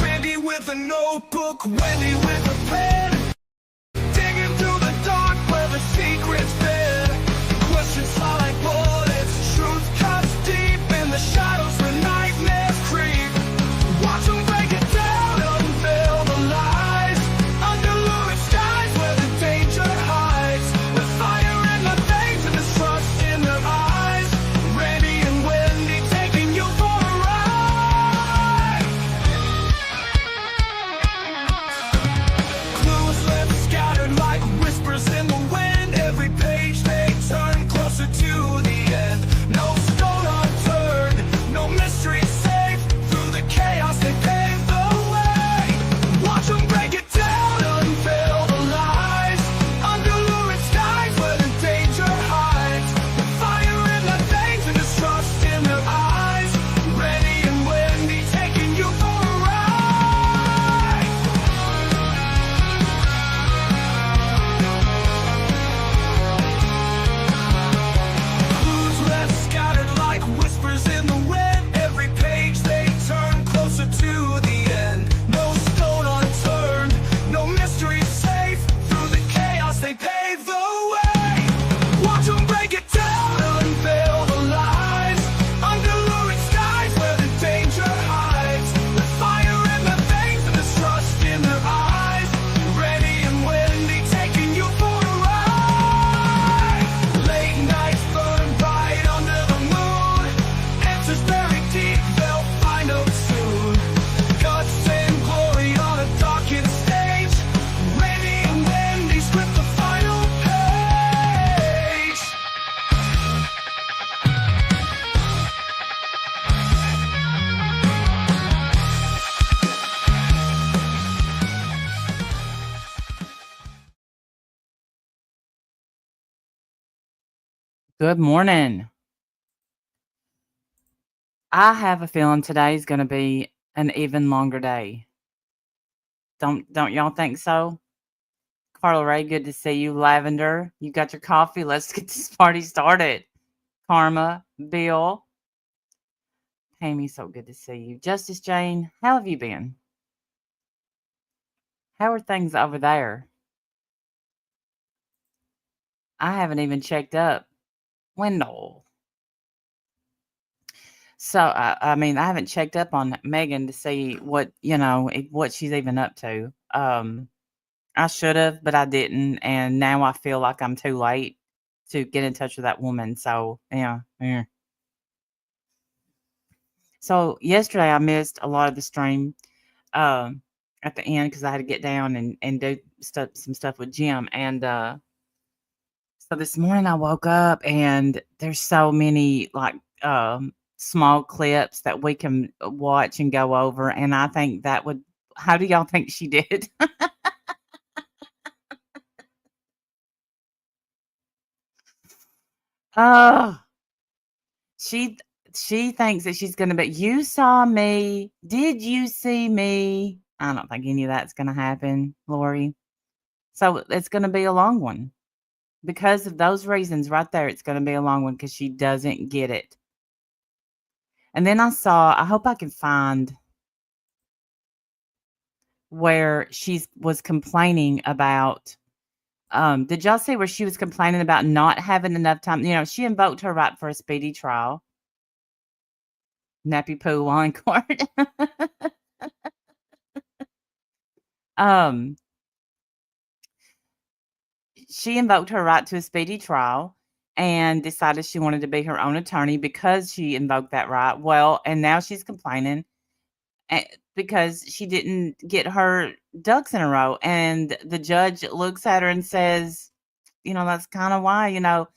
Wendy with a notebook, Wendy with a pen, digging through the dark where the secrets been. Questions fly like bullets, truth cuts deep in the shadows where nightmares creep. Watch them break it down, unveil the lies, under lurid skies where the danger hides. With fire in their veins and mistrust in their eyes, Randy and Wendy taking you for a ride. Clues left scattered like whispers in the wind. Every page they turn closer to the end. No stone unturned, no mystery safe. Through the chaos they pave the way. Watch them break it down, unveil the lies, under lurid skies where the danger hides. With fire in their veins and distrust in their eyes, Randy and Wendy taking you for a ride. Clues left scattered like whispers in the wind. Every page they turn closer to the end. No stone unturned, no mystery safe. Through the chaos they pave the way. Watch them break it down, unveil the lies, under lurid skies where the danger hides. With fire in their veins and distrust in their eyes, Randy and Wendy taking you for a ride. Late nights burn bright under the moon. Answers buried deep, they'll find out soon. Guts and glory on a darkened stage. Randy and Wendy script the final page. Good morning. I have a feeling today is going to be an even longer day. Don't y'all think so? Carla Ray, good to see you. Lavender, you got your coffee. Let's get this party started. Karma, Bill, Tammy, so good to see you. Justice Jane, how have you been? How are things over there? I haven't even checked up. Wendell. So, I mean, I haven't checked up on Megan to see what, what she's even up to. I should have, but I didn't. And now I feel like I'm too late to get in touch with that woman. So, yeah. So, yesterday I missed a lot of the stream at the end because I had to get down and do some stuff with Jim. And so this morning I woke up and there's so many like small clips that we can watch and go over. And I think that would, how do y'all think she did? Oh, she thinks that she's gonna be, you saw me. Did you see me? I don't think any of that's gonna happen, Lori. So it's gonna be a long one. Because of those reasons right there, it's gonna be a long one because she doesn't get it. And then I hope I can find where she was complaining about. Did y'all see where she was complaining about not having enough time? She invoked her right for a speedy trial. Nappy poo while in court. She invoked her right to a speedy trial and decided she wanted to be her own attorney because she invoked that right. Well, and now she's complaining because she didn't get her ducks in a row. And the judge looks at her and says, that's kind of why,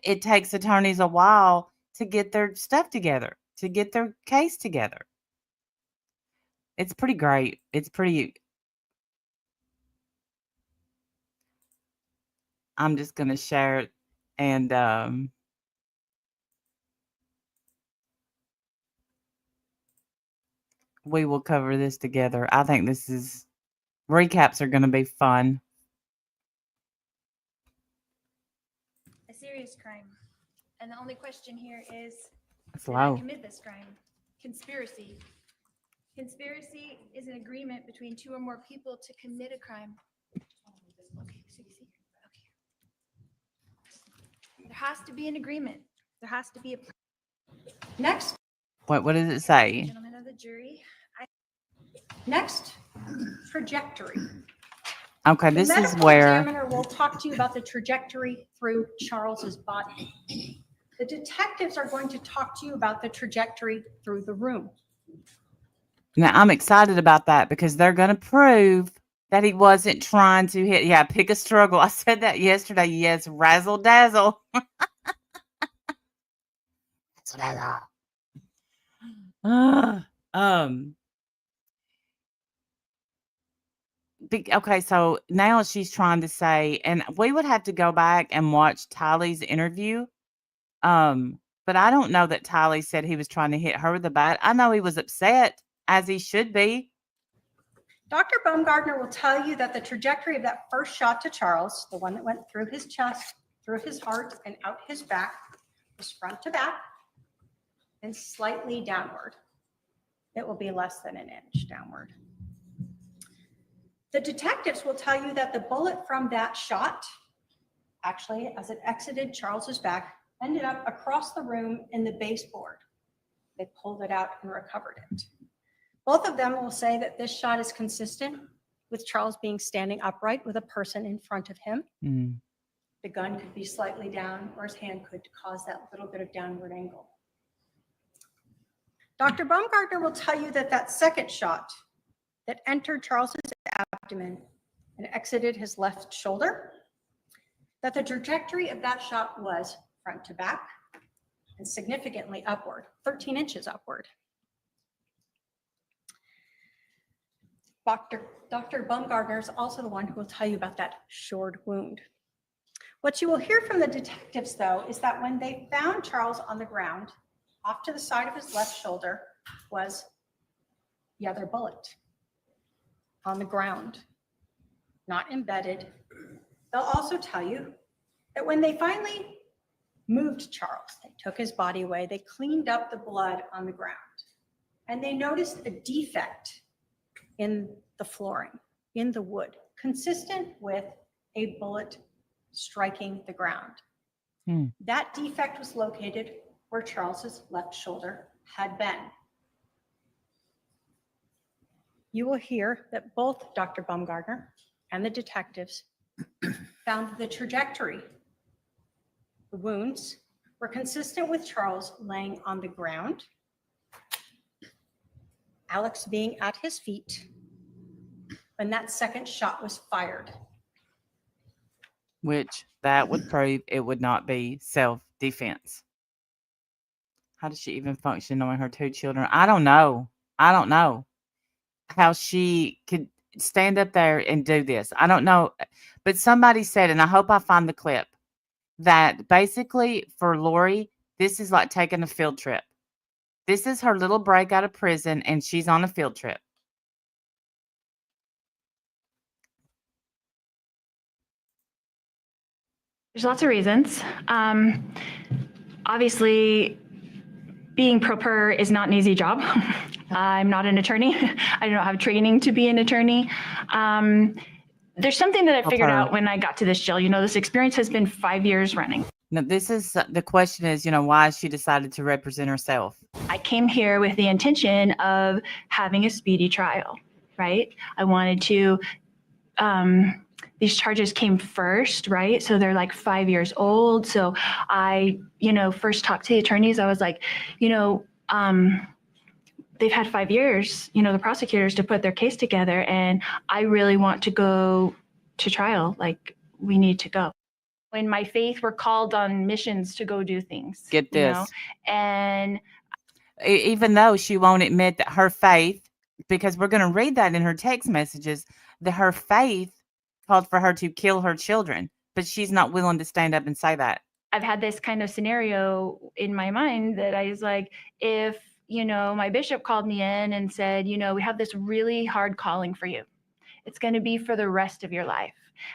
it takes attorneys a while to get their stuff together, to get their case together. It's pretty great. I'm just going to share it and we will cover this together. I think recaps are going to be fun. A serious crime. And the only question here is, It's did I low. commit this crime? Conspiracy. Conspiracy is an agreement between two or more people to commit a crime. Okay, so you see? Okay. There has to be an agreement. There has to be a. Next, What does it say? gentlemen of the jury. Next, trajectory. Okay, The this is medical where examiner will talk to you about the trajectory through Charles's body. The detectives are going to talk to you about the trajectory through the room. now I'm excited about that because they're going to prove that he wasn't trying to hit. Yeah, pick a struggle. I said that yesterday. Yes, razzle dazzle. um. Okay, so now she's trying to say, and we would have to go back and watch Tylee's interview. But I don't know that Tylee said he was trying to hit her with a bat. I know he was upset, as he should be. Dr. Baumgartner will tell you that the trajectory of that first shot to Charles, the one that went through his chest, through his heart, and out his back, was front to back and slightly downward. It will be less than an inch downward. The detectives will tell you that the bullet from that shot, actually, as it exited Charles's back, ended up across the room in the baseboard. They pulled it out and recovered it. Both of them will say that this shot is consistent with Charles being standing upright with a person in front of him. Mm. The gun could be slightly down, or his hand could cause that little bit of downward angle. Dr. Baumgartner will tell you that that second shot that entered Charles's abdomen and exited his left shoulder, that the trajectory of that shot was front to back and significantly upward, 13 inches upward. Dr. Baumgartner is also the one who will tell you about that shored wound. What you will hear from the detectives, though, is that when they found Charles on the ground, off to the side of his left shoulder was the other bullet on the ground, not embedded. They'll also tell you that when they finally moved Charles, they took his body away, they cleaned up the blood on the ground, and they noticed a defect in the flooring, in the wood, consistent with a bullet striking the ground. That defect was located where Charles's left shoulder had been. You will hear that both Dr. Baumgartner and the detectives found the trajectory. The wounds were consistent with Charles laying on the ground, Alex being at his feet when that second shot was fired. Which that would prove it would not be self-defense. How does she even function knowing her two children? I don't know. I don't know how she could stand up there and do this. I don't know. But somebody said, and I hope I find the clip, that basically for Lori, this is like taking a field trip. This is her little break out of prison, and she's on a field trip. There's lots of reasons. Obviously, being pro per is not an easy job. I'm not an attorney. I don't have training to be an attorney. There's something that I figured out when I got to this jail. You know, this experience has been 5 years running. Now, this is the question is, why she decided to represent herself. I came here with the intention of having a speedy trial, right? I wanted to, these charges came first, right? So they're like 5 years old. So I, first talked to the attorneys. I was like, they've had 5 years, the prosecutors, to put their case together. And I really want to go to trial. Like, we need to go. When my faith were called on missions to go do things. Get this. And even though she won't admit that her faith, because we're going to read that in her text messages, that her faith called for her to kill her children, but she's not willing to stand up and say that. I've had this kind of scenario in my mind that I was like, if, my bishop called me in and said, we have this really hard calling for you. It's going to be for the rest of your life.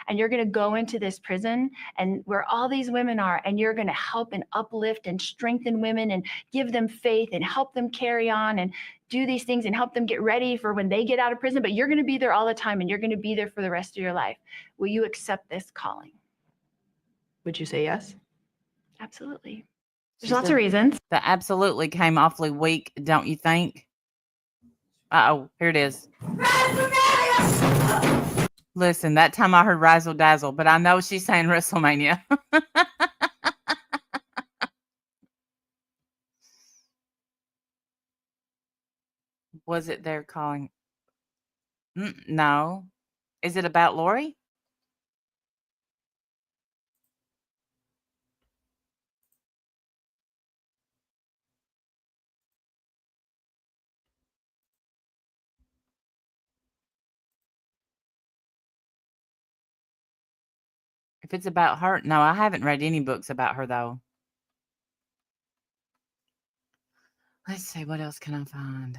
And you're going to go into this prison and where all these women are, and you're going to help and uplift and strengthen women and give them faith and help them carry on and do these things and help them get ready for when they get out of prison. But you're going to be there all the time and you're going to be there for the rest of your life. Will you accept this calling? Would you say yes? Absolutely. There's She lots said of reasons. that absolutely came awfully weak, don't you think? Uh-oh, here it is. Listen, that time I heard Razzle Dazzle, but I know she's saying WrestleMania. Was it they're calling? No. Is it about Lori? If it's about her, no, I haven't read any books about her though. Let's see, what else can I find?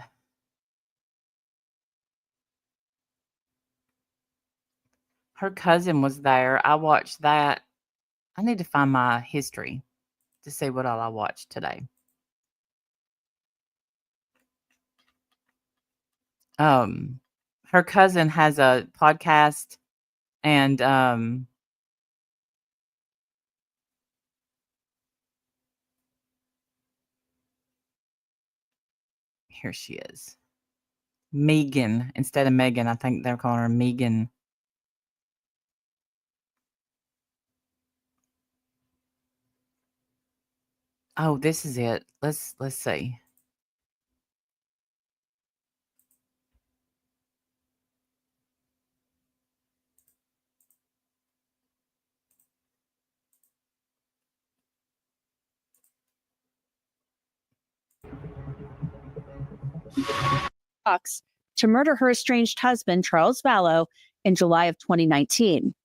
Her cousin was there. I watched that. I need to find my history to see what all I watched today. Her cousin has a podcast and here she is. Megan instead of Megan. I think they're calling her Megan. Oh, this is it. Let's see. Cox to murder her estranged husband, Charles Vallow, in July of 2019.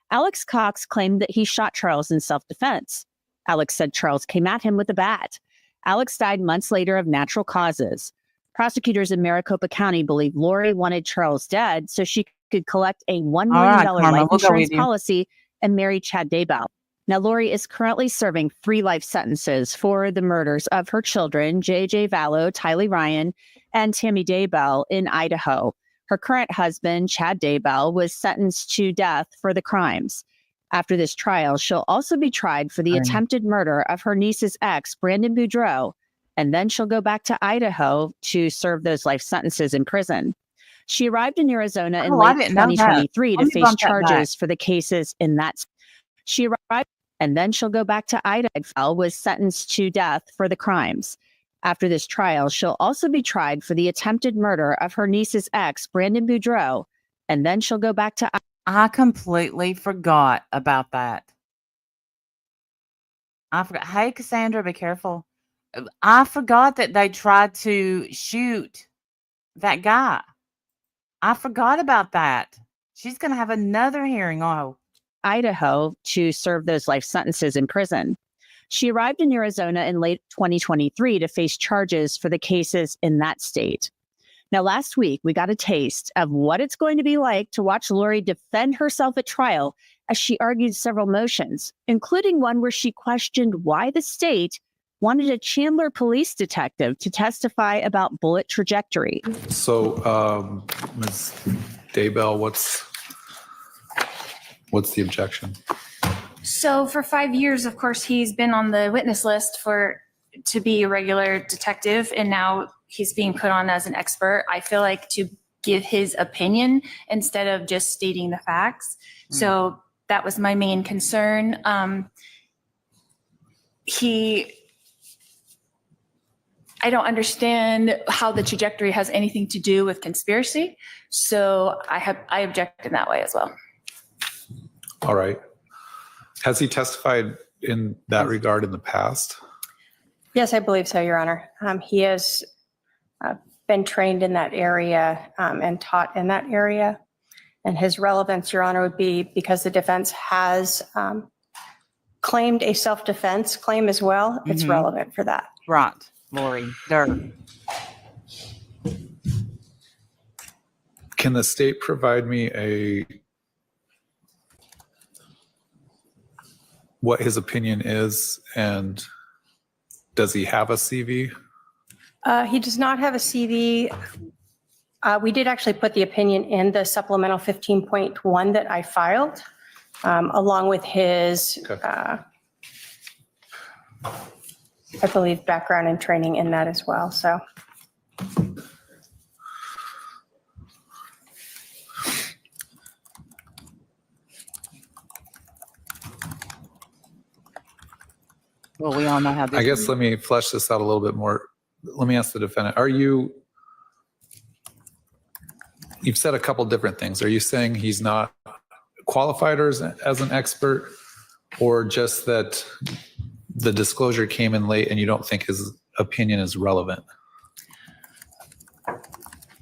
Alex Cox claimed that he shot Charles in self-defense. Alex said Charles came at him with a bat. Alex died months later of natural causes. Prosecutors in Maricopa County believe Lori wanted Charles dead so she could collect a $1 million Karma, life we'll go insurance with you. policy and marry Chad Daybell. Now, Lori is currently serving 3 life sentences for the murders of her children, J.J. Vallow, Tylee Ryan, and Tammy Daybell in Idaho. Her current husband, Chad Daybell, was sentenced to death for the crimes. After this trial, she'll also be tried for the Right. attempted murder of her niece's ex, Brandon Boudreaux, and then she'll go back to Idaho to serve those life sentences in prison. She arrived in Arizona in Oh, I late didn't know that. 2023 Let to me face bump that back. charges for the cases in that. She arrived, and then she'll go back to Idaho, was sentenced to death for the crimes. After this trial, she'll also be tried for the attempted murder of her niece's ex, Brandon Boudreaux, and then she'll go back to. I completely forgot about that. I forgot. Hey, Cassandra, be careful. I forgot that they tried to shoot that guy. I forgot about that. She's going to have another hearing. Oh, Idaho to serve those life sentences in prison. She arrived in Arizona in late 2023 to face charges for the cases in that state. Now, last week, we got a taste of what it's going to be like to watch Lori defend herself at trial as she argued several motions, including one where she questioned why the state wanted a Chandler police detective to testify about bullet trajectory. So, Ms. Daybell, what's the objection? So for 5 years, of course, he's been on the witness list to be a regular detective, and now he's being put on as an expert. I feel like to give his opinion instead of just stating the facts. So that was my main concern. I don't understand how the trajectory has anything to do with conspiracy. So I object in that way as well. All right. Has he testified in that regard in the past? Yes, I believe so, Your Honor. He has been trained in that area and taught in that area. And his relevance, Your Honor, would be because the defense has claimed a self-defense claim as well. It's relevant for that. right, Lori. Dirt. Can the state provide me a what his opinion is, and does he have a CV? He does not have a CV. We did actually put the opinion in the supplemental 15.1 that I filed, along with his, Okay. I believe, background and training in that as well. So Well, we all know how this. I guess let me flesh this out a little bit more. Let me ask the defendant, you've said a couple different things. Are you saying he's not qualified as an expert, or just that the disclosure came in late and you don't think his opinion is relevant?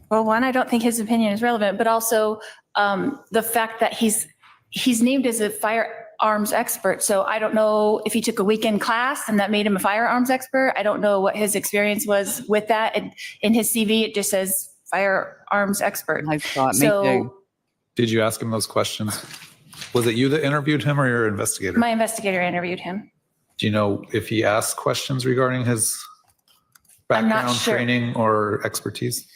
Well, one, I don't think his opinion is relevant, but also the fact that he's named as a firearms expert. So I don't know if he took a weekend class and that made him a firearms expert. I don't know what his experience was with that. In his CV, it just says firearms expert. I thought, me So too. Did you ask him those questions? Was it you that interviewed him or your investigator? my investigator interviewed him. Do you know if he asked questions regarding his I'm not background, sure. training, or expertise?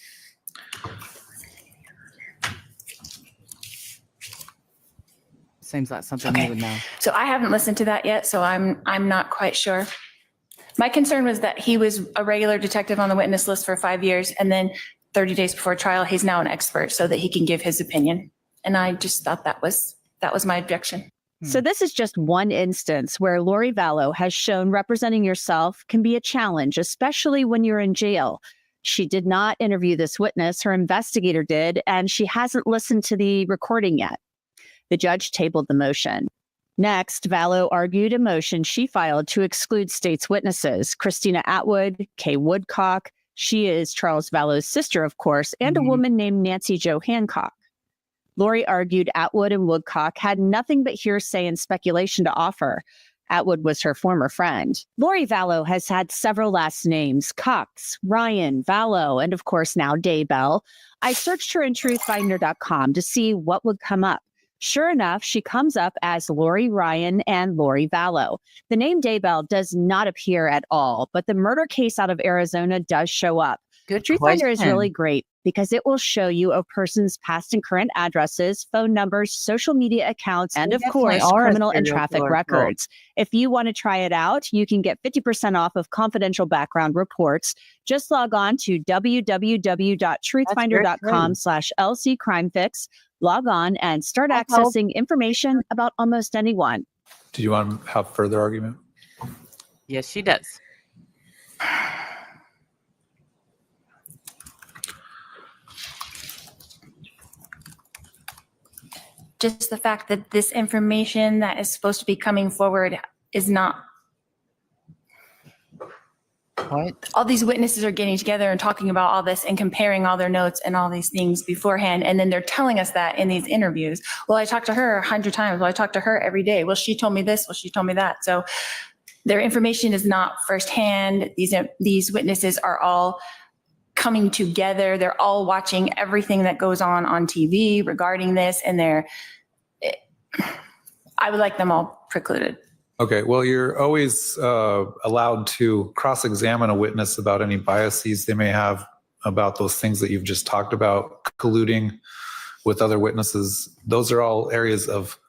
Seems like something Okay. you would know. So I haven't listened to that yet, so I'm not quite sure. My concern was that he was a regular detective on the witness list for 5 years, and then 30 days before trial, he's now an expert so that he can give his opinion. And I just thought that was my objection. So this is just one instance where Lori Vallow has shown representing yourself can be a challenge, especially when you're in jail. She did not interview this witness, her investigator did, and she hasn't listened to the recording yet. The judge tabled the motion. Next, Vallow argued a motion she filed to exclude state's witnesses, Christina Atwood, Kay Woodcock. She is Charles Vallow's sister, of course, and a woman named Nancy Jo Hancock. Lori argued Atwood and Woodcock had nothing but hearsay and speculation to offer. Atwood was her former friend. Lori Vallow has had several last names: Cox, Ryan, Vallow, and of course now Daybell. I searched her in truthfinder.com to see what would come up. Sure enough, she comes up as Lori Ryan and Lori Vallow. The name Daybell does not appear at all, but the murder case out of Arizona does show up. Good Truth Finder is question. really great because it will show you a person's past and current addresses, phone numbers, social media accounts, and They of definitely course, are a criminal and serial traffic killer cult. records. If you want to try it out, you can get 50% off of confidential background reports. Just log on to www.truthfinder.com/LCCrimeFix. Log on and start accessing information about almost anyone. Do you want to have further argument? Yes, she does. Just the fact that this information that is supposed to be coming forward is not. What? All these witnesses are getting together and talking about all this and comparing all their notes and all these things beforehand. And then they're telling us that in these interviews. Well, I talked to her 100 times. Well, I talked to her every day. Well, she told me this. Well, she told me that. So their information is not firsthand. These witnesses are all coming together. They're all watching everything that goes on TV regarding this. And I would like them all precluded. Okay, well, you're always allowed to cross-examine a witness about any biases they may have about those things that you've just talked about, colluding with other witnesses. Those are all areas of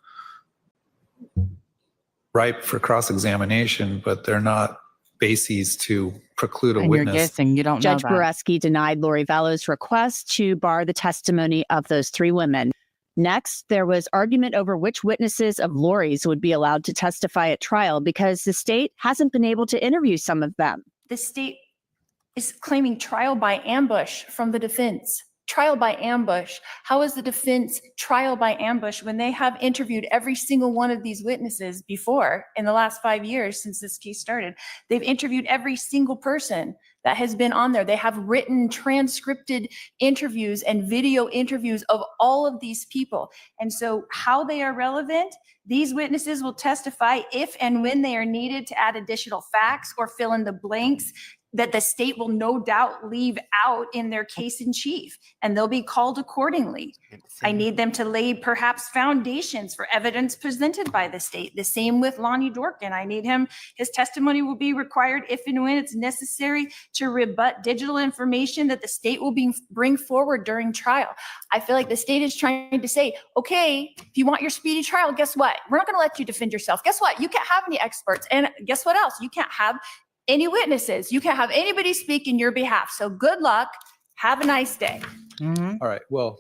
ripe for cross-examination, but they're not bases to preclude a And you're witness. guessing. You don't Judge know that. Boreski denied Lori Vallow's request to bar the testimony of those three women. Next, there was argument over which witnesses of Lori's would be allowed to testify at trial because the state hasn't been able to interview some of them. The state is claiming trial by ambush from the defense. Trial by ambush. How is the defense trial by ambush when they have interviewed every single one of these witnesses before in the last 5 years since this case started? They've interviewed every single person that has been on there. They have written, transcripted interviews and video interviews of all of these people. And so how they are relevant, these witnesses will testify if and when they are needed to add additional facts or fill in the blanks that the state will no doubt leave out in their case in chief, and they'll be called accordingly. I need them to lay perhaps foundations for evidence presented by the state. The same with Lonnie Dorkin. I need his testimony will be required if and when it's necessary to rebut digital information that the state will bring forward during trial. I feel like the state is trying to say, okay, if you want your speedy trial, guess what? We're not going to let you defend yourself. Guess what? You can't have any experts. And guess what else? You can't have any witnesses. You can't have anybody speak in your behalf. So good luck. Have a nice day. Mhm. All right. Well,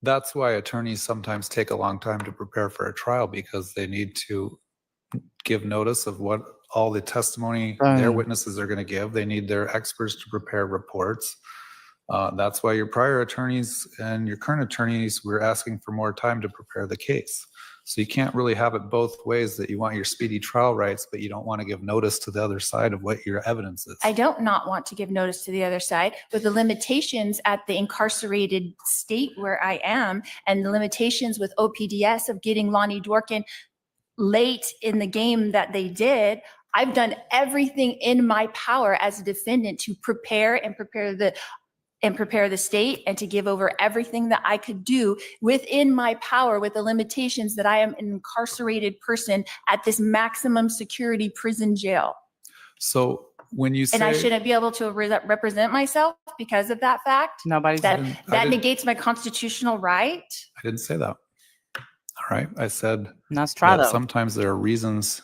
that's why attorneys sometimes take a long time to prepare for a trial, because they need to give notice of what all the testimony their witnesses are going to give. They need their experts to prepare reports. That's why your prior attorneys and your current attorneys were asking for more time to prepare the case. So you can't really have it both ways, that you want your speedy trial rights, but you don't want to give notice to the other side of what your evidence is. I don't not want to give notice to the other side, with the limitations at the incarcerated state where I am, and the limitations with OPDS of getting Lonnie Dworkin late in the game that they did. I've done everything in my power as a defendant to prepare the state, and to give over everything that I could do within my power, with the limitations that I am an incarcerated person at this maximum security prison jail. So when you say, And I shouldn't be able to represent myself because of that fact. Nobody's That didn't- negates my constitutional right. I didn't say that. All right. I said Let's try that though. sometimes there are reasons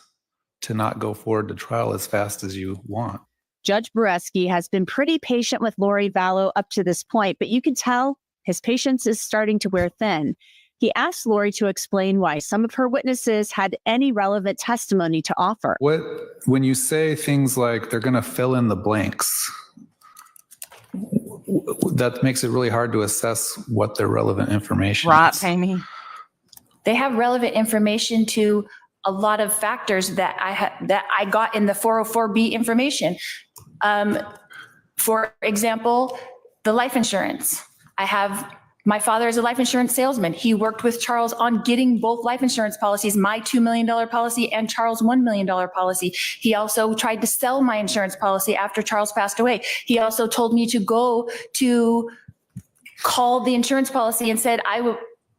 to not go forward to trial as fast as you want. Judge Boreski has been pretty patient with Lori Vallow up to this point, but you can tell his patience is starting to wear thin. He asked Lori to explain why some of her witnesses had any relevant testimony to offer. When you say things like they're going to fill in the blanks, that makes it really hard to assess what their relevant information Right, is. Amy? They have relevant information to a lot of factors that I got in the 404B information. For example, the life insurance. My father is a life insurance salesman. He worked with Charles on getting both life insurance policies, my $2 million policy and Charles' $1 million policy. He also tried to sell my insurance policy after Charles passed away. He also told me to go to call the insurance policy and said,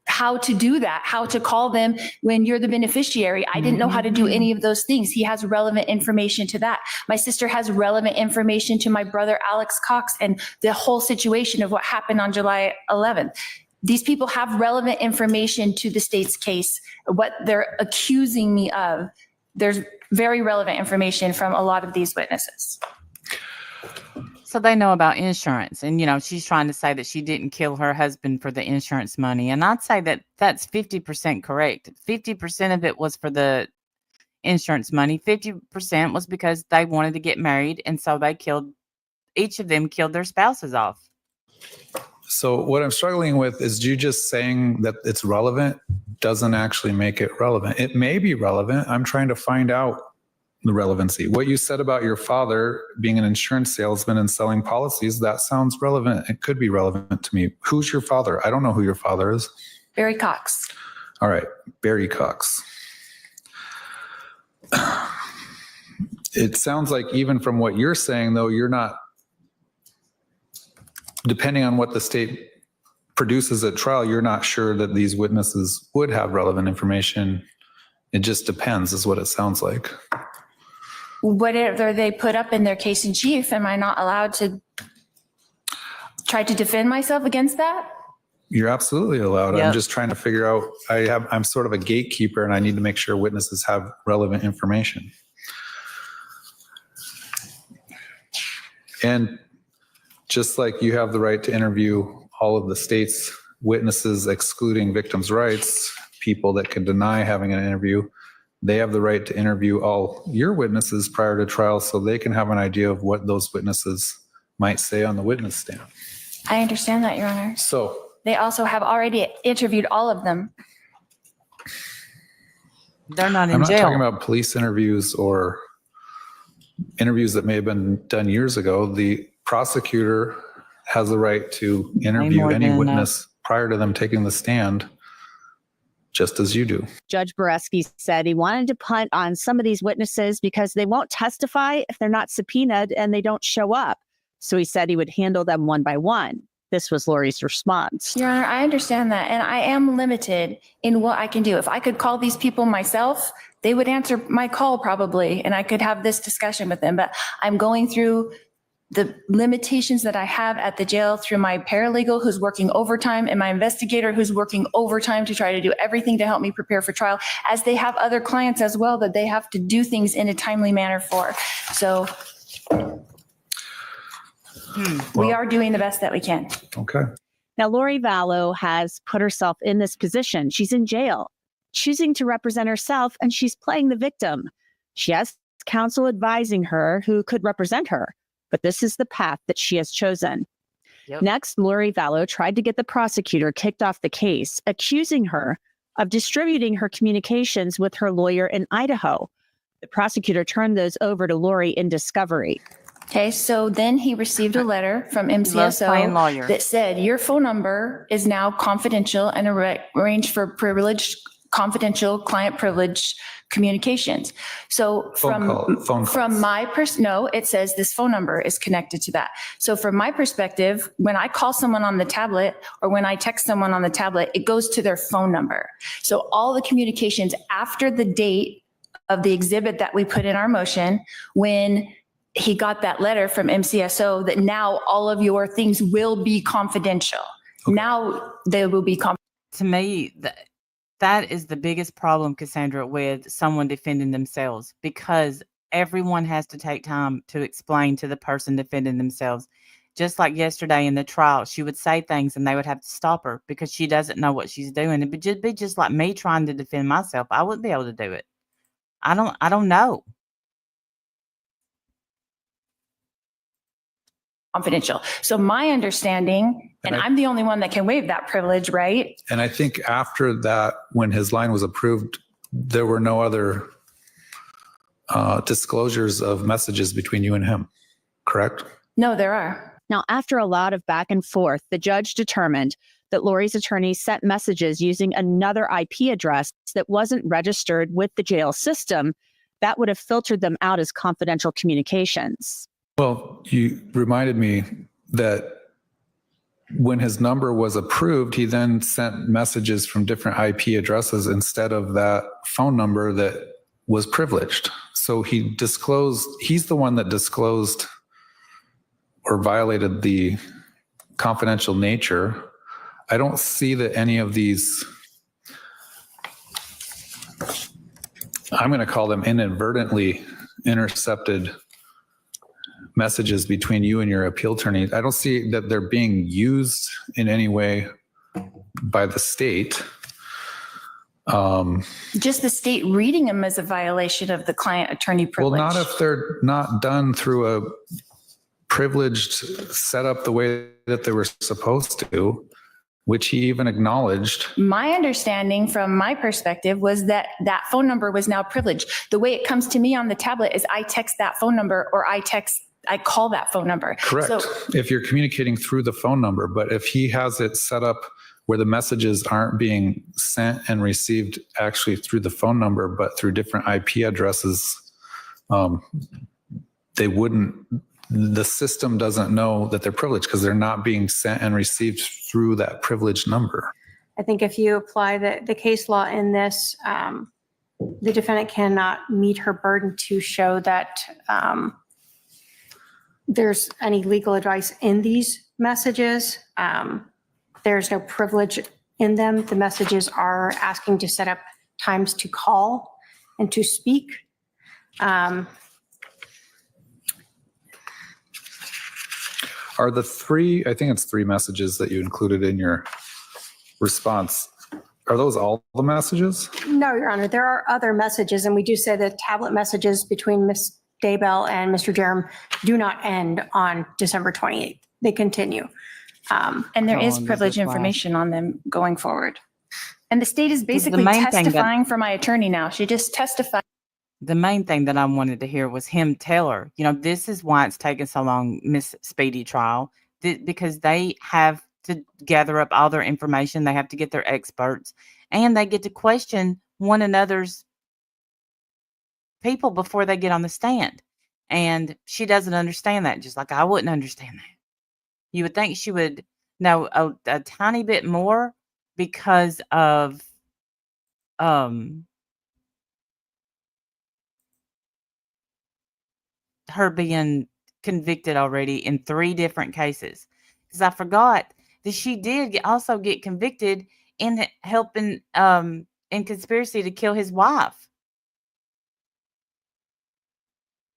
how to do that, how to call them when you're the beneficiary. I didn't know how to do any of those things. He has relevant information to that. My sister has relevant information to my brother, Alex Cox, and the whole situation of what happened on July 11th. These people have relevant information to the state's case, what they're accusing me of. There's very relevant information from a lot of these witnesses. So they know about insurance, and she's trying to say that she didn't kill her husband for the insurance money, and I'd say that that's 50% correct. 50% of it was for the insurance money. 50% was because they wanted to get married, and so each of them killed their spouses off. So what I'm struggling with is you just saying that it's relevant doesn't actually make it relevant. It may be relevant. I'm trying to find out the relevancy. What you said about your father being an insurance salesman and selling policies, that sounds relevant. It could be relevant to me. Who's your father? I don't know who your father is. Barry Cox. All right, Barry Cox. It sounds like even from what you're saying, though, you're not, depending on what the state produces at trial, you're not sure that these witnesses would have relevant information. It just depends, is what it sounds like. Whatever they put up in their case in chief, am I not allowed to try to defend myself against that? You're absolutely allowed. Yep. I'm just trying to figure out, I'm sort of a gatekeeper, and I need to make sure witnesses have relevant information. And just like you have the right to interview all of the state's witnesses, excluding victims' rights, people that can deny having an interview, they have the right to interview all your witnesses prior to trial, so they can have an idea of what those witnesses might say on the witness stand. I understand that, Your Honor. So They also have already interviewed all of them. They're not in I'm not jail. talking about police interviews or interviews that may have been done years ago. The prosecutor has the right to interview more any than witness prior to them taking the stand just as you do. Judge Boreski said he wanted to punt on some of these witnesses because they won't testify if they're not subpoenaed and they don't show up. So he said he would handle them one by one. This was Lori's response. Your Honor, I understand that, and I am limited in what I can do. If I could call these people myself, they would answer my call probably, and I could have this discussion with them. But I'm going through the limitations that I have at the jail through my paralegal who's working overtime and my investigator who's working overtime to try to do everything to help me prepare for trial, as they have other clients as well that they have to do things in a timely manner for. So we are doing the best that we can. Okay. Now, Lori Vallow has put herself in this position. She's in jail, choosing to represent herself, and she's playing the victim. She has counsel advising her who could represent her, but this is the path that she has chosen. Yep. Next, Lori Vallow tried to get the prosecutor kicked off the case, accusing her of distributing her communications with her lawyer in Idaho. The prosecutor turned those over to Lori in discovery. Okay, so then he received a letter from Loves playing MCSO lawyer. that said, your phone number is now confidential and arranged for privileged, confidential, client privileged communications. So Phone calls. from my no, it says this phone number is connected to that. So from my perspective, when I call someone on the tablet or when I text someone on the tablet, it goes to their phone number. So all the communications after the date of the exhibit that we put in our motion, when he got that letter from MCSO that now all of your things will be confidential. Okay. Now they will be confidential. To me, that is the biggest problem, Cassandra, with someone defending themselves, because everyone has to take time to explain to the person defending themselves. Just like yesterday in the trial, she would say things and they would have to stop her because she doesn't know what she's doing. It would be just like me trying to defend myself. I wouldn't be able to do it. I don't know. Confidential. So my understanding, and I'm the only one that can waive that privilege, right? And I think after that, when his line was approved, there were no other disclosures of messages between you and him, correct? No, there are. Now, after a lot of back and forth, the judge determined that Lori's attorney sent messages using another IP address that wasn't registered with the jail system that would have filtered them out as confidential communications. Well, you reminded me that when his number was approved, he then sent messages from different IP addresses instead of that phone number that was privileged. So he's the one that disclosed or violated the confidential nature. I don't see that any of these, I'm going to call them inadvertently intercepted messages between you and your appeal attorney. I don't see that they're being used in any way by the state. Just the state reading them as a violation of the client-attorney privilege. Well, not if they're not done through a privileged setup the way that they were supposed to, which he even acknowledged. My understanding from my perspective was that that phone number was now privileged. The way it comes to me on the tablet is I text that phone number or I call that phone number. Correct. So, if you're communicating through the phone number, but if he has it set up where the messages aren't being sent and received actually through the phone number, but through different IP addresses, the system doesn't know that they're privileged because they're not being sent and received through that privileged number. I think if you apply the case law in this, the defendant cannot meet her burden to show that there's any legal advice in these messages. There's no privilege in them. The messages are asking to set up times to call and to speak. Are the three, I think it's 3 messages that you included in your response, are those all the messages? No, Your Honor, there are other messages, and we do say that tablet messages between Ms. Daybell and Mr. Jerem do not end on December 28th. They continue. and there How is long does privileged this last? information on them going forward. And the state is The basically main thing that- testifying for my attorney now. She just testified. The main thing that I wanted to hear was him tell her, this is why it's taken so long, Miss Speedy trial, because they have to gather up all their information. They have to get their experts, and they get to question one another's people before they get on the stand. And she doesn't understand that, just like I wouldn't understand that. You would think she would know a tiny bit more because of her being convicted already in 3 different cases. Because I forgot that she did also get convicted in helping in conspiracy to kill his wife.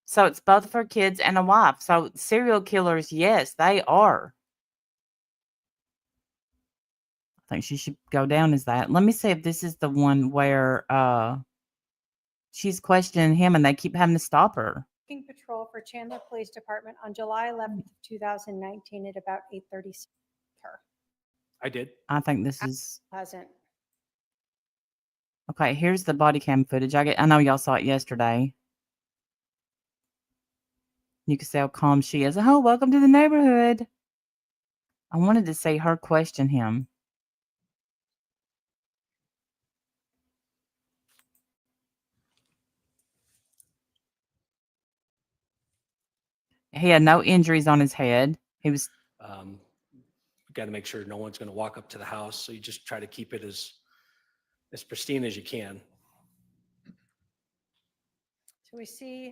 So it's both of her kids and a wife. So serial killers, yes, they are. I think she should go down as that. Let me see if this is the one where she's questioning him and they keep having to stop her. Patrol for Chandler Police Department on July 11th, 2019 at about 8:30. Her I did. I think this is hasn't. okay. Here's the body cam footage. I know y'all saw it yesterday. You can see how calm she is. Oh, welcome to the neighborhood. I wanted to see her question him. He had no injuries on his head. He was Got to make sure no one's going to walk up to the house. So you just try to keep it as pristine as you can. So we see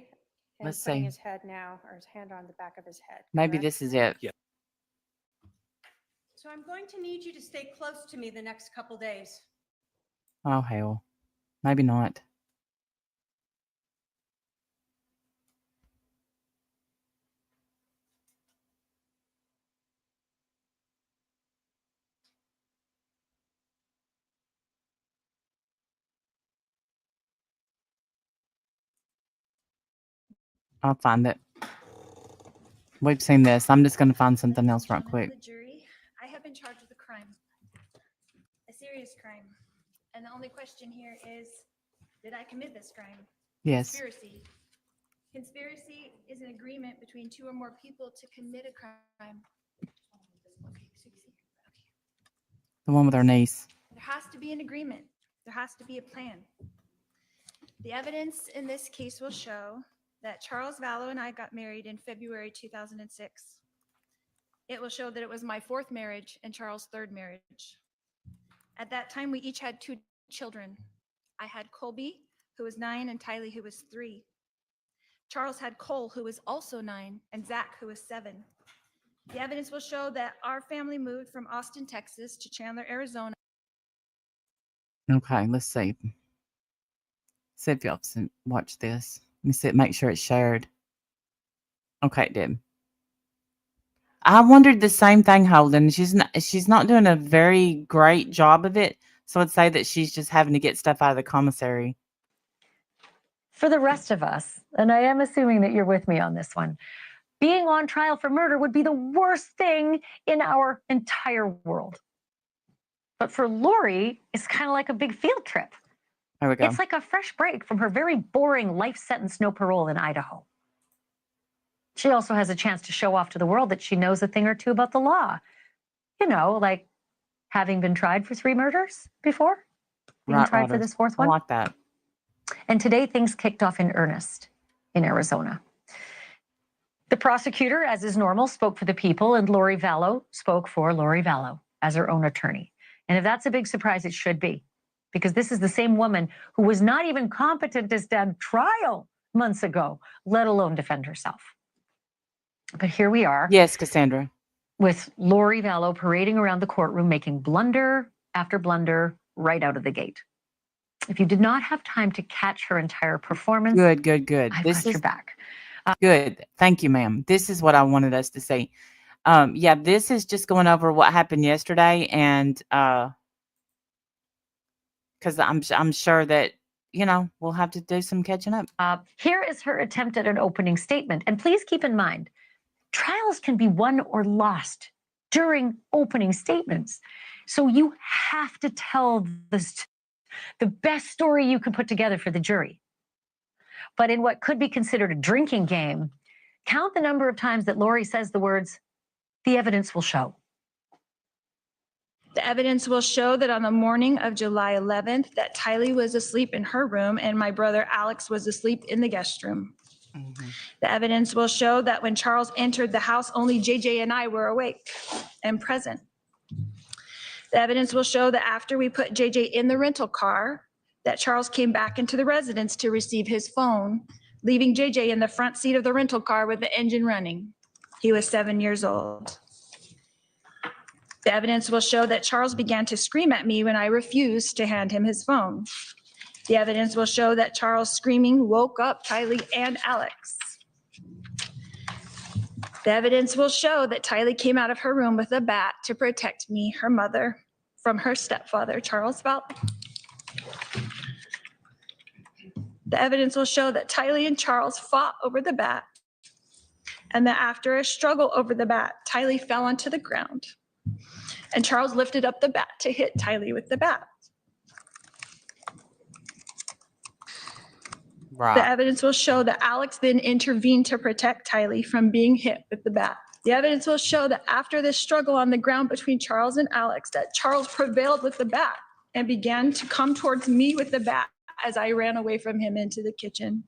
him Let's putting see. his head now, or his hand on the back of his head. Maybe correct? this is it. Yeah. So I'm going to need you to stay close to me the next couple days. Oh, hell. Maybe not. I'll find it. We've seen this. I'm just going to find something else right quick. The jury, I have been charged with a crime, a serious crime. And the only question here is, did I commit this crime? Yes. Conspiracy. Conspiracy is an agreement between 2 or more people to commit a crime. Okay, so you see. Okay. The one with her niece. There has to be an agreement. There has to be a plan. The evidence in this case will show that Charles Vallow and I got married in February 2006. It will show that it was my 4th marriage and Charles' 3rd marriage. At that time, we each had 2 children. I had Colby, who was 9, and Tylee, who was 3. Charles had Cole, who was also 9, and Zach, who was 7. The evidence will show that our family moved from Austin, Texas to Chandler, Arizona. Okay, let's see. See if y'all can watch this. Let me see it, make sure it's shared. Okay, it did. I wondered the same thing, Holden. She's not doing a very great job of it. So I'd say that she's just having to get stuff out of the commissary. For the rest of us, and I am assuming that you're with me on this one, being on trial for murder would be the worst thing in our entire world. But for Lori, it's kind of like a big field trip. There we go. It's like a fresh break from her very boring life sentence, no parole in Idaho. She also has a chance to show off to the world that she knows a thing or two about the law. You know, like having been tried for 3 murders before, being tried for this 4th one. I like that. And today things kicked off in earnest in Arizona. The prosecutor, as is normal, spoke for the people, and Lori Vallow spoke for Lori Vallow as her own attorney. And if that's a big surprise, it should be, because this is the same woman who was not even competent to stand trial months ago, let alone defend herself. But here we are. Yes, Cassandra. With Lori Vallow parading around the courtroom, making blunder after blunder right out of the gate. If you did not have time to catch her entire performance, Good. I've got your back. Good. Thank you, ma'am. This is what I wanted us to see. Yeah, this is just going over what happened yesterday, and because I'm sure that we'll have to do some catching up. Here is her attempt at an opening statement, and please keep in mind, trials can be won or lost during opening statements. So you have to tell the best story you can put together for the jury. But in what could be considered a drinking game, count the number of times that Lori says the words, "the evidence will show." The evidence will show that on the morning of July 11th, that Tylee was asleep in her room and my brother Alex was asleep in the guest room. The evidence will show that when Charles entered the house, only JJ and I were awake and present. The evidence will show that after we put JJ in the rental car, that Charles came back into the residence to receive his phone, leaving JJ in the front seat of the rental car with the engine running. He was 7 years old. The evidence will show that Charles began to scream at me when I refused to hand him his phone. The evidence will show that Charles' screaming woke up Tylee and Alex. The evidence will show that Tylee came out of her room with a bat to protect me, her mother, from her stepfather, Charles Vallow. The evidence will show that Tylee and Charles fought over the bat, and that after a struggle over the bat, Tylee fell onto the ground, and Charles lifted up the bat to hit Tylee with the bat. Right. The evidence will show that Alex then intervened to protect Tylee from being hit with the bat. The evidence will show that after this struggle on the ground between Charles and Alex, that Charles prevailed with the bat and began to come towards me with the bat as I ran away from him into the kitchen.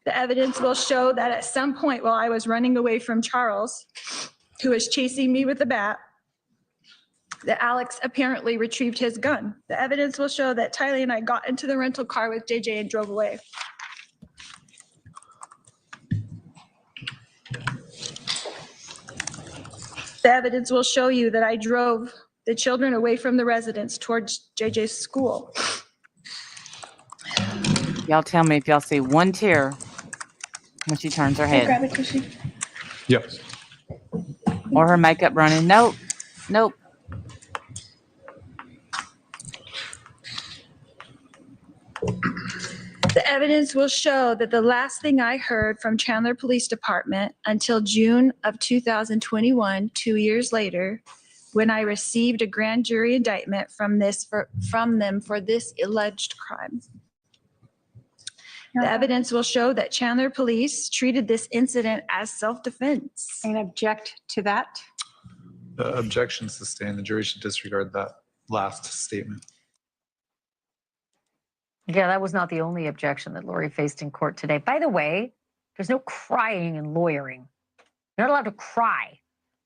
The evidence will show that at some point while I was running away from Charles, who was chasing me with the bat, that Alex apparently retrieved his gun. The evidence will show that Tylee and I got into the rental car with JJ and drove away. The evidence will show you that I drove the children away from the residence towards JJ's school. Y'all tell me if y'all see one tear when she turns her Hey, head grab a tissue. Yep. or her makeup running. Nope. Nope. The evidence will show that the last thing I heard from Chandler Police Department until June of 2021, 2 years later, when I received a grand jury indictment from them for this alleged crime. The evidence will show that Chandler Police treated this incident as self-defense. And object to that. The objection sustained. The jury should disregard that last statement. Yeah, that was not the only objection that Lori faced in court today. By the way, there's no crying and lawyering. You're not allowed to cry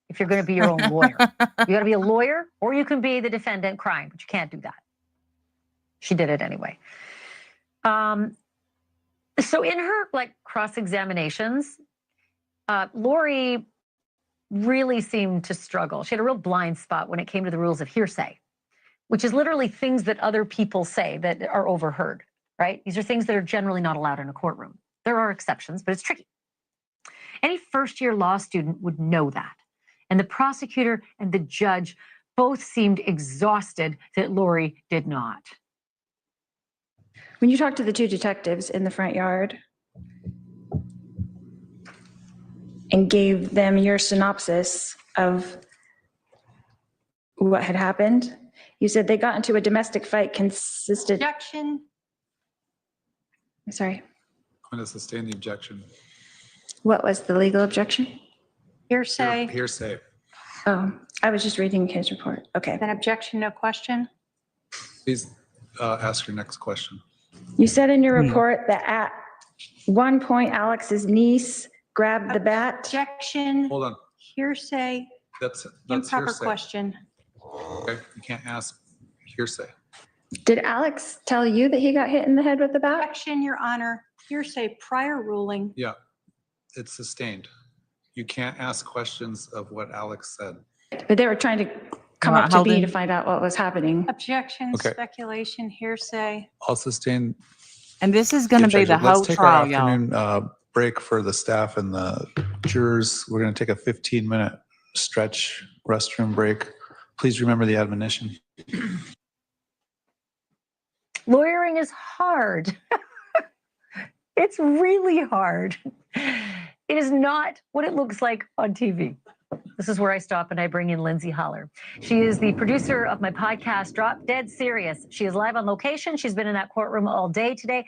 if you're going to be your own lawyer. You got to be a lawyer, or you can be the defendant crying, but you can't do that. She did it anyway. So in her cross-examinations, Lori really seemed to struggle. She had a real blind spot when it came to the rules of hearsay, which is literally things that other people say that are overheard, right? These are things that are generally not allowed in a courtroom. There are exceptions, but it's tricky. Any first-year law student would know that. And the prosecutor and the judge both seemed exhausted that Lori did not. When you talked to the two detectives in the front yard and gave them your synopsis of what had happened, you said they got into a domestic fight consistent. Objection. Sorry, I'm going to sustain the objection. what was the legal objection? Hearsay. Hearsay. Oh, I was just reading his report. Okay. Then objection, no question. Please ask your next question. You said in your report that at one point Alex's niece grabbed the bat. Objection, Hold on. hearsay, That's improper hearsay. question. Okay, you can't ask hearsay. Did Alex tell you that he got hit in the head with the bat? Objection, Your Honor, hearsay, prior ruling. Yeah, it's sustained. You can't ask questions of what Alex said. But they were trying to come Right, up to hold me on. to find out what was happening. Objection, Okay. speculation, hearsay. I'll sustain. And this is going to be the Let's whole take trial, our y'all. afternoon break for the staff and the jurors. We're going to take a 15-minute stretch restroom break. Please remember the admonition. Lawyering is hard. It's really hard. It is not what it looks like on TV. This is where I stop and I bring in Lindsay Holler. She is the producer of my podcast, Drop Dead Serious. She is live on location. She's been in that courtroom all day today.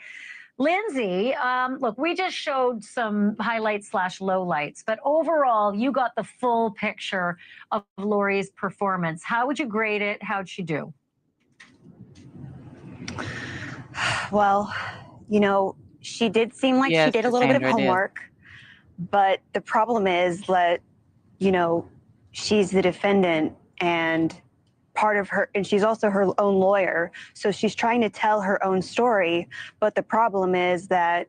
Lindsay, look, we just showed some highlights / lowlights, but overall, you got the full picture of Lori's performance. How would you grade it? How'd she do? Well, she did seem like she Yes, did a little bit of Cassandra, it is. homework, but the problem is that, she's the defendant and part of her, and she's also her own lawyer. So she's trying to tell her own story. But the problem is that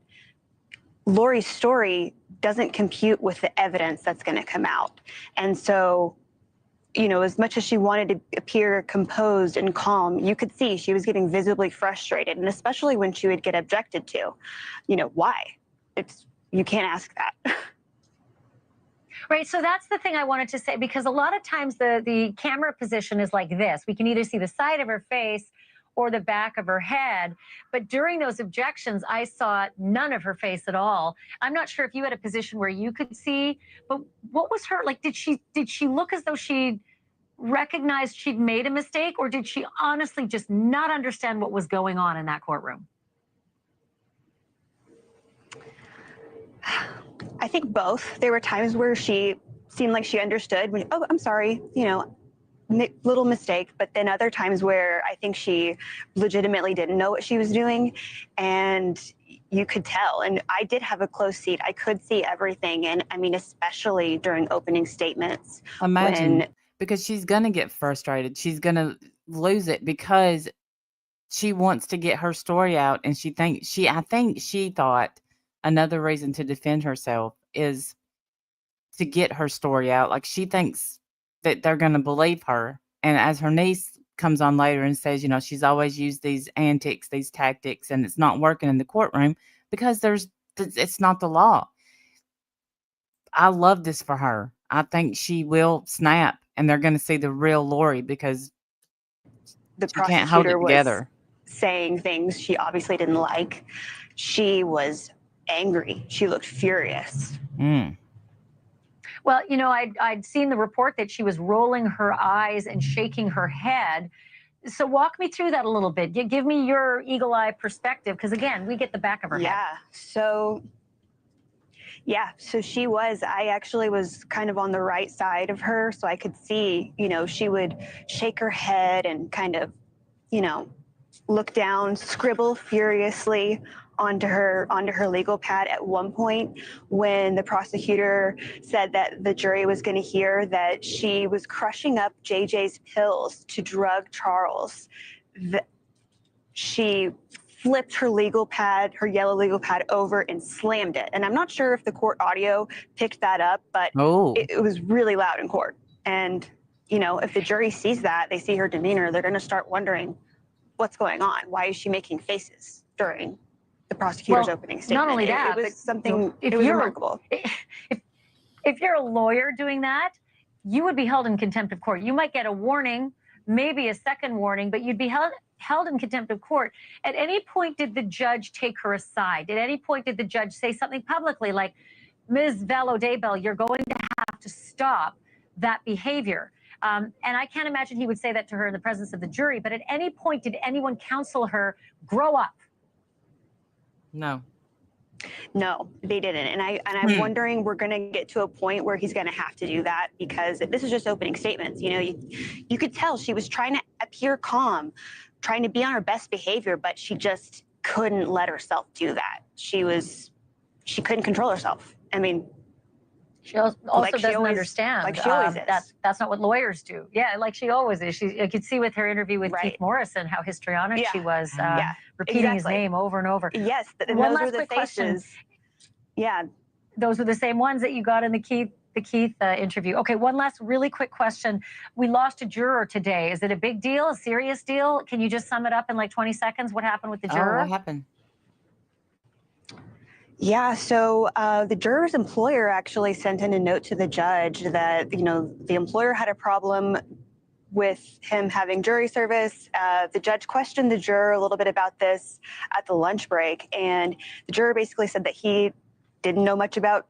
Lori's story doesn't compute with the evidence that's going to come out. And so, as much as she wanted to appear composed and calm, you could see she was getting visibly frustrated. And especially when she would get objected to, why? You can't ask that. Right. So that's the thing I wanted to say, because a lot of times the camera position is like this. We can either see the side of her face or the back of her head. But during those objections, I saw none of her face at all. I'm not sure if you had a position where you could see, but what was her, like, did she look as though she recognized she'd made a mistake, or did she honestly just not understand what was going on in that courtroom? I think both. There were times where she seemed like she understood. Oh, I'm sorry, little mistake. But then other times where I think she legitimately didn't know what she was doing, and you could tell. And I did have a close seat. I could see everything. And I mean, especially during opening statements. Imagine, because she's going to get frustrated. She's going to lose it because she wants to get her story out. And I think she thought another reason to defend herself is to get her story out. Like, she thinks that they're going to believe her. And as her niece comes on later and says, she's always used these antics, these tactics, and it's not working in the courtroom because it's not the law. I love this for her. I think she will snap and they're going to see the real Lori, because the she can't hold it prosecutor was together. saying things she obviously didn't like. She was angry. She looked furious. Well, I'd seen the report that she was rolling her eyes and shaking her head. So walk me through that a little bit. Give me your eagle eye perspective, because again, we get the back of her head. So I actually was kind of on the right side of her, so I could see, she would shake her head and kind of, look down, scribble furiously onto her legal pad at one point, when the prosecutor said that the jury was going to hear that she was crushing up JJ's pills to drug Charles. She flipped her yellow legal pad over and slammed it. And I'm not sure if the court audio picked that up, but it was really loud in court. And, if the jury sees that, they see her demeanor, they're going to start wondering what's going on. Why is she making faces during the prosecutor's opening statement? Not only that, it was something, if it was you're remarkable. If you're a lawyer doing that, you would be held in contempt of court. You might get a warning, maybe a second warning, but you'd be held in contempt of court. At any point, did the judge take her aside? At any point, did the judge say something publicly like, Ms. Vallow Daybell, you're going to have to stop that behavior? And I can't imagine he would say that to her in the presence of the jury, but at any point, did anyone counsel her, grow up? No, they didn't. And I'm wondering, we're going to get to a point where he's going to have to do that, because this is just opening statements. You could tell she was trying to appear calm, trying to be on her best behavior, but she just couldn't let herself do that. She couldn't control herself. I mean, she also doesn't understand. Like she always is. That's not what lawyers do. Yeah, like she always is. I could see with her interview with Keith Morrison how histrionic she was, repeating his name over and over. Yes, one last quick question. Yeah, those were the same ones that you got in the Keith interview. Okay, one last really quick question. We lost a juror today. Is it a big deal, a serious deal? Can you just sum it up in like 20 seconds? What happened with the juror? What happened? Yeah, so the juror's employer actually sent in a note to the judge that, the employer had a problem with him having jury service. The judge questioned the juror a little bit about this at the lunch break, and the juror basically said that he didn't know much about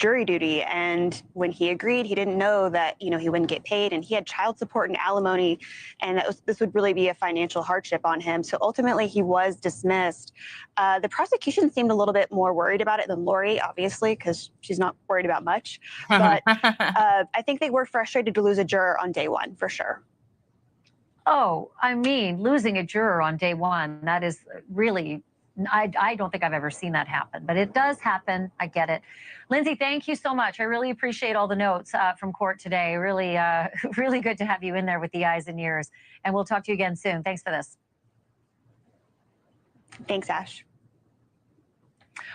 jury duty. And when he agreed, he didn't know that, you know, he wouldn't get paid, and he had child support and alimony, and this would really be a financial hardship on him. So ultimately he was dismissed. The prosecution seemed a little bit more worried about it than Lori, obviously, because she's not worried about much. But I think they were frustrated to lose a juror on day one, for sure. Oh, I mean, losing a juror on day one, that is really, I don't think I've ever seen that happen, but it does happen. I get it. Lindsay, thank you so much. I really appreciate all the notes from court today. Really, really good to have you in there with the eyes and ears. And we'll talk to you again soon. Thanks for this. Thanks, Ash.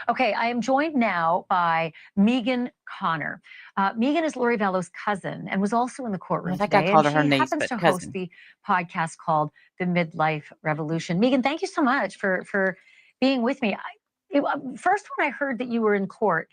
Okay, I am joined now by Megan Connor. Megan is Lori Vallow's cousin and was also in the courtroom I think today. I called her and her she niece, happens but to cousin. host the podcast called The Midlife Revolution. Megan, thank you so much for being with me. First, when I heard that you were in court,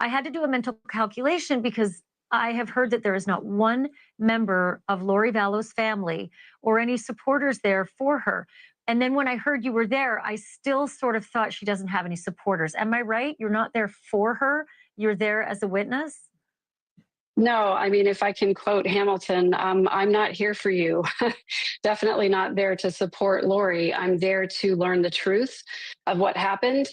I had to do a mental calculation because I have heard that there is not one member of Lori Vallow's family or any supporters there for her. And then when I heard you were there, I still sort of thought she doesn't have any supporters. Am I right? You're not there for her. You're there as a witness. No, I mean, if I can quote Hamilton, I'm not here for you. Definitely not there to support Lori. I'm there to learn the truth of what happened.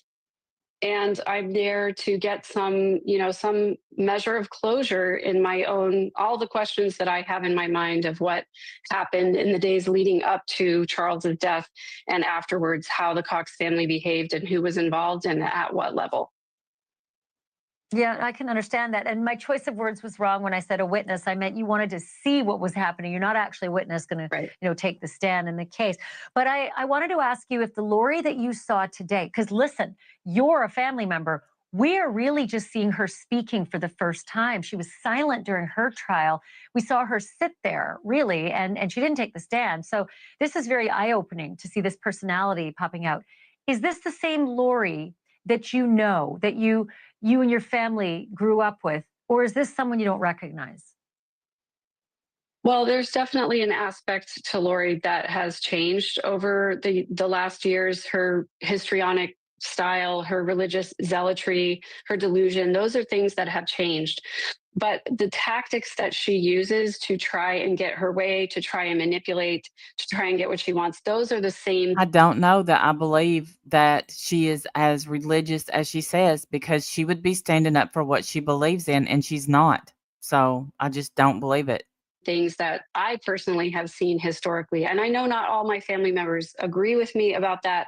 And I'm there to get some, you know, some measure of closure in my own, all the questions that I have in my mind of what happened in the days leading up to Charles's death and afterwards, how the Cox family behaved and who was involved and at what level. Yeah, I can understand that. And my choice of words was wrong when I said a witness. I meant you wanted to see what was happening. You're not actually a witness going to, take the stand in the case. But I wanted to ask you if the Lori that you saw today, because listen, you're a family member. We are really just seeing her speaking for the first time. She was silent during her trial. We saw her sit there, really, and she didn't take the stand. So this is very eye-opening to see this personality popping out. Is this the same Lori that you know, that you and your family grew up with, or is this someone you don't recognize? Well, there's definitely an aspect to Lori that has changed over the last years. Her histrionic style, her religious zealotry, her delusion, those are things that have changed. But the tactics that she uses to try and get her way, to try and manipulate, to try and get what she wants, those are the same. I don't know that I believe that she is as religious as she says, because she would be standing up for what she believes in, and she's not. So I just don't believe it. Things that I personally have seen historically. And I know not all my family members agree with me about that,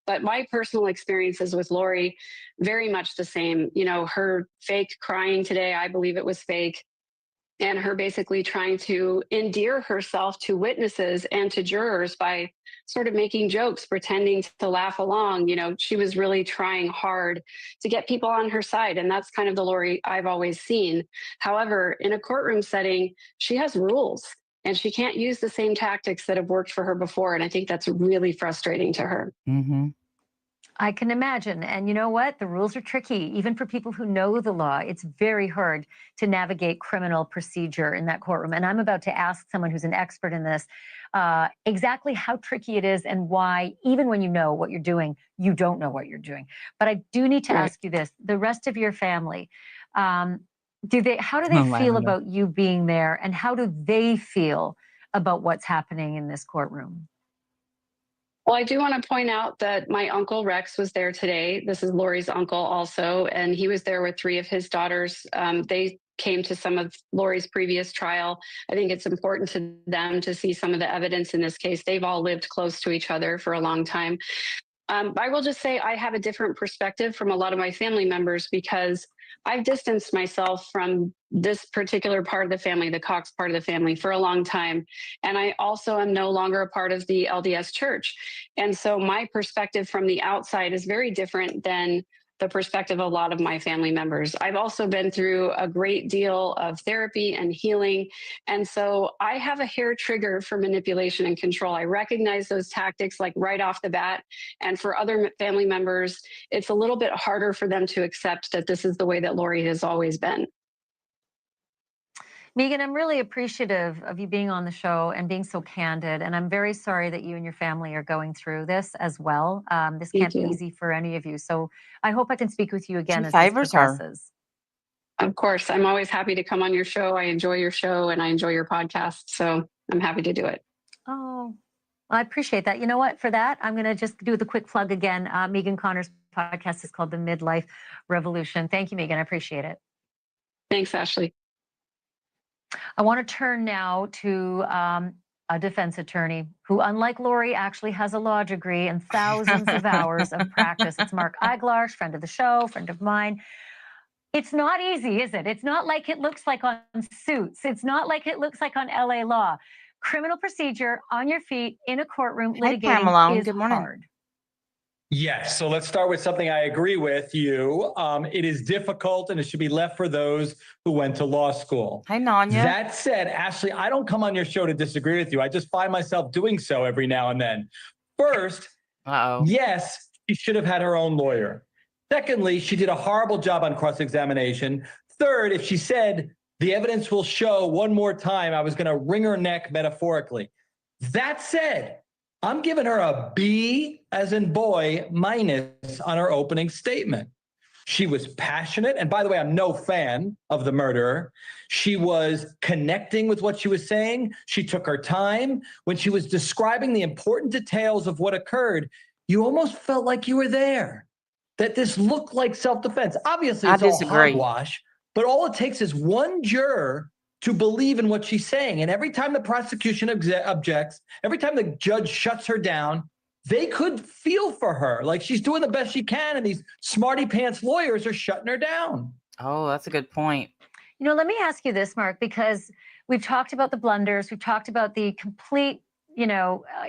but my personal experiences with Lori, very much the same. You know, her fake crying today, I believe it was fake. And her basically trying to endear herself to witnesses and to jurors by sort of making jokes, pretending to laugh along. You know, she was really trying hard to get people on her side. And that's kind of the Lori I've always seen. However, in a courtroom setting, she has rules and she can't use the same tactics that have worked for her before. And I think that's really frustrating to her. Mm-hmm. I can imagine. And you know what? The rules are tricky, even for people who know the law. It's very hard to navigate criminal procedure in that courtroom. And I'm about to ask someone who's an expert in this exactly how tricky it is and why, even when you know what you're doing, you don't know what you're doing. But I do need to ask you this. The rest of your family, how do they feel about you being there, and how do they feel about what's happening in this courtroom? Well, I do want to point out that my uncle Rex was there today. This is Lori's uncle also, and he was there with 3 of his daughters. They came to some of Lori's previous trial. I think it's important to them to see some of the evidence in this case. They've all lived close to each other for a long time. I will just say I have a different perspective from a lot of my family members because I've distanced myself from this particular part of the family, the Cox part of the family, for a long time. And I also am no longer a part of the LDS church. And so my perspective from the outside is very different than the perspective of a lot of my family members. I've also been through a great deal of therapy and healing. And so I have a hair trigger for manipulation and control. I recognize those tactics like right off the bat. And for other family members, it's a little bit harder for them to accept that this is the way that Lori has always been. Megan, I'm really appreciative of you being on the show and being so candid. And I'm very sorry that you and your family are going through this as well. This can't be easy for any of you. So I hope I can speak with you again as this progresses. Of course, I'm always happy to come on your show. I enjoy your show and I enjoy your podcast. So I'm happy to do it. Oh, I appreciate that. You know what? For that, I'm going to just do the quick plug again. Megan Connor's podcast is called The Midlife Revolution. Thank you, Megan. I appreciate it. Thanks, Ashley. I want to turn now to a defense attorney who, unlike Lori, actually has a law degree and thousands of hours of practice. It's Mark Eiglarsh, friend of the show, friend of mine. It's not easy, is it? It's not like it looks like on Suits. It's not like it looks like on LA Law. Criminal procedure, on your feet, in a courtroom, Hey, litigating Pamela. is Good morning. hard. Yes. So let's start with something I agree with you. It is difficult and it should be left for those who went to law school. Hey, Nanya. That said, Ashley, I don't come on your show to disagree with you. I just find myself doing so every now and then. First, yes, she should have had her own lawyer. Secondly, she did a horrible job on cross-examination. Third, if she said the evidence will show one more time, I was going to wring her neck metaphorically. That said, I'm giving her a B as in boy minus on her opening statement. She was passionate. And by the way, I'm no fan of the murderer. She was connecting with what she was saying. She took her time. When she was describing the important details of what occurred, you almost felt like you were there, that this looked like self-defense. Obviously, it's all hogwash, but all it takes is one juror to believe in what she's saying. And every time the prosecution objects, every time the judge shuts her down, they could feel for her. Like she's doing the best she can, and these smarty pants lawyers are shutting her down. Oh, that's a good point. You know, let me ask you this, Mark, because we've talked about the blunders. We've talked about the complete,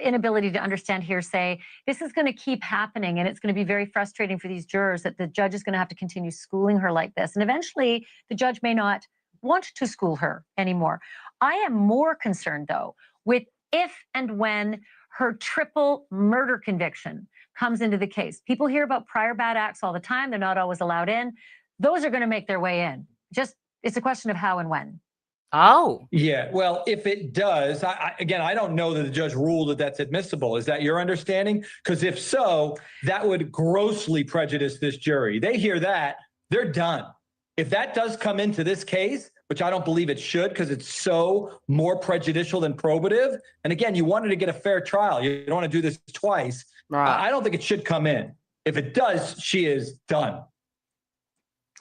inability to understand hearsay. This is going to keep happening, and it's going to be very frustrating for these jurors that the judge is going to have to continue schooling her like this. And eventually, the judge may not want to school her anymore. I am more concerned, though, with if and when her triple murder conviction comes into the case. People hear about prior bad acts all the time. They're not always allowed in. Those are going to make their way in. It's a question of how and when. Oh. Yeah, well, if it does, I don't know that the judge ruled that that's admissible. Is that your understanding? Because if so, that would grossly prejudice this jury. They hear that, they're done. If that does come into this case, which I don't believe it should because it's so more prejudicial than probative. And again, you wanted to get a fair trial. You don't want to do this twice. Right. I don't think it should come in. If it does, she is done.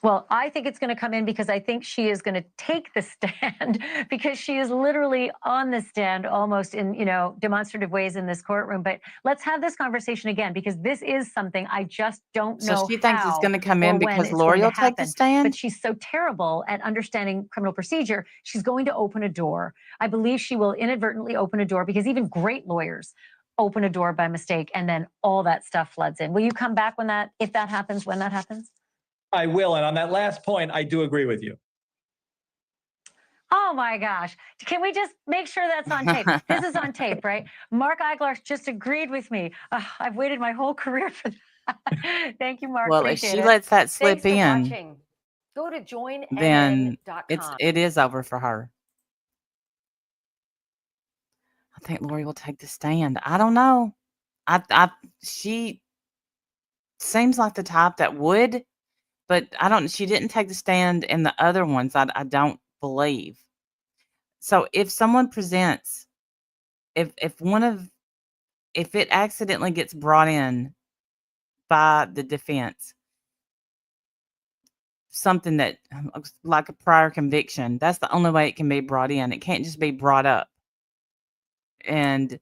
Well, I think it's going to come in because I think she is going to take the stand because she is literally on the stand almost in, demonstrative ways in this courtroom. But let's have this conversation again because this is something I just don't know. So she thinks it's going to come or in when because it's Lori going will to take the happen. stand? But she's so terrible at understanding criminal procedure. She's going to open a door. I believe she will inadvertently open a door because even great lawyers open a door by mistake and then all that stuff floods in. Will you come back when that happens? I will. And on that last point, I do agree with you. Oh my gosh. Can we just make sure that's on tape? This is on tape, right? Mark Eiglarsh just agreed with me. I've waited my whole career for that. Thank you, Mark. Well, if Appreciate she it. lets that slip Thanks for in, watching. Go to then joinmn.com. it is over for her. I think Lori will take the stand. I don't know. She seems like the type that would, but she didn't take the stand in the other ones. I don't believe. So if someone presents, if it accidentally gets brought in by the defense, something that looks like a prior conviction, that's the only way it can be brought in. It can't just be brought up. And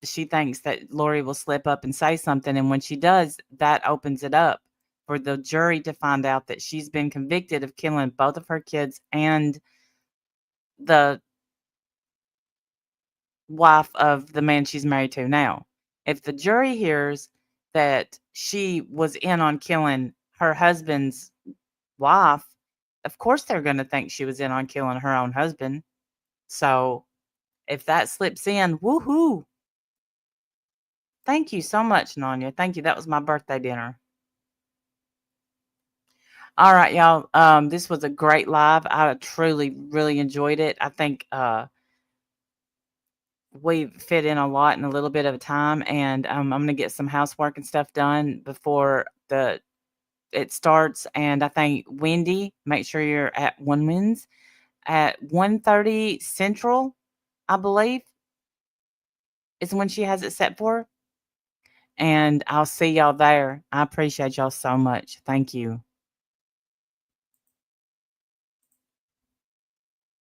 she thinks that Lori will slip up and say something. And when she does, that opens it up for the jury to find out that she's been convicted of killing both of her kids and the wife of the man she's married to now. If the jury hears that she was in on killing her husband's wife, of course they're going to think she was in on killing her own husband. So if that slips in, woohoo. Thank you so much, Nanya. Thank you. That was my birthday dinner. All right, y'all. This was a great live. I truly, really enjoyed it. I think we fit in a lot in a little bit of a time, and I'm going to get some housework and stuff done before the it starts, and I think Wendy, make sure you're at Women's at 1:30 Central, I believe, is when she has it set for. And I'll see y'all there. I appreciate y'all so much. Thank you.